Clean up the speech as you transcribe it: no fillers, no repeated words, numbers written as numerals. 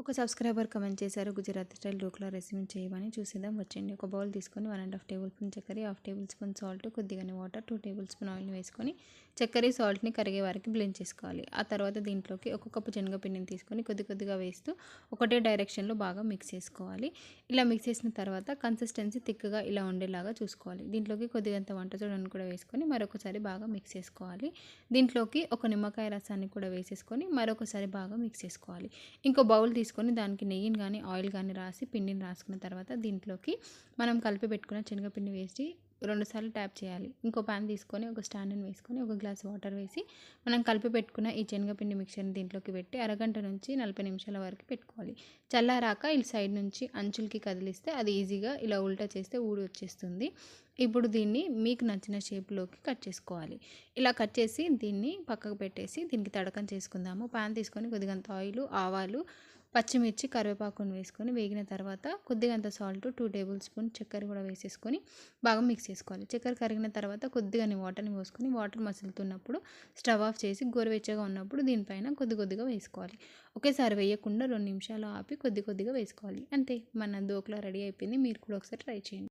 ఒక subscriber comment చేశారు, Gujarati style dhokla recipe చేయమని. చూసేద్దాం వచ్చండి. ఒక బౌల్ తీసుకొని 1.5 టేబుల్ స్పూన్ చక్కెర, 1/2 టేబుల్ స్పూన్ సాల్ట్, కొద్దిగానే వాటర్, 2 టేబుల్ స్పూన్ ఆయిల్ని వేసుకొని చక్కెర సాల్ట్ని కరిగే వరకు బ్లెండ్ చేసుకోవాలి. ఆ తర్వాత దీంట్లోకి ఒక కప్పు శనగపిండిని తీసుకొని కొద్దిగా వేస్తూ ఒకటే డైరెక్షన్లో బాగా మిక్స్ చేసుకోవాలి. ఇలా మిక్స్ చేసిన తర్వాత కన్సిస్టెన్సీ థిక్గా ఇలా ఉండేలాగా చూసుకోవాలి. దీంట్లోకి కొద్దిగంత వంట సోడాను కూడా వేసుకొని మరొకసారి బాగా మిక్స్ చేసుకోవాలి. దీంట్లోకి ఒక నిమ్మకాయ రసాన్ని కూడా వేసేసుకొని మరొకసారి బాగా మిక్స్ చేసుకోవాలి. ఇంకో బౌల్ తీసుకొని దానికి నెయ్యిని కానీ ఆయిల్ కానీ రాసి పిండిని రాసుకున్న తర్వాత దీంట్లోకి మనం కలిపి పెట్టుకున్న శనగపిండి వేసి 2 సార్లు ట్యాప్ చేయాలి. ఇంకో ప్యాన్ తీసుకొని ఒక స్టాండ్ని వేసుకొని ఒక గ్లాస్ వాటర్ వేసి మనం కలిపి పెట్టుకున్న ఈ శనగపిండి మిక్చర్ని దీంట్లోకి పెట్టి అరగంట నుంచి 40 నిమిషాల వరకు పెట్టుకోవాలి. చల్లారాక ఈ సైడ్ నుంచి అంచులకి కదిలిస్తే అది ఈజీగా ఇలా ఉల్టా చేస్తే ఊడి వచ్చేస్తుంది. ఇప్పుడు దీన్ని మీకు నచ్చిన షేప్లోకి కట్ చేసుకోవాలి. ఇలా కట్ చేసి దీన్ని పక్కకు పెట్టేసి దీనికి తడకం చేసుకుందాము. ప్యాన్ తీసుకొని కొద్దిగంత ఆయిల్, ఆవాలు, పచ్చిమిర్చి, కరివేపాకును వేసుకొని వేగిన తర్వాత కొద్దిగంత సాల్ట్, 2 టేబుల్ స్పూన్ చక్కెర కూడా వేసేసుకొని బాగా మిక్స్ చేసుకోవాలి. చక్కెర కరిగిన తర్వాత కొద్దిగానే వాటర్ని పోసుకొని వాటర్ మసులుతున్నప్పుడు స్టవ్ ఆఫ్ చేసి గోరువెచ్చగా ఉన్నప్పుడు దీనిపైన కొద్దిగా వేసుకోవాలి. ఒకేసారి వేయకుండా 2 నిమిషాలు ఆపి కొద్దిగా వేసుకోవాలి. అంతే, మన ధోక్లా రెడీ అయిపోయింది. మీరు కూడా ఒకసారి ట్రై చేయండి.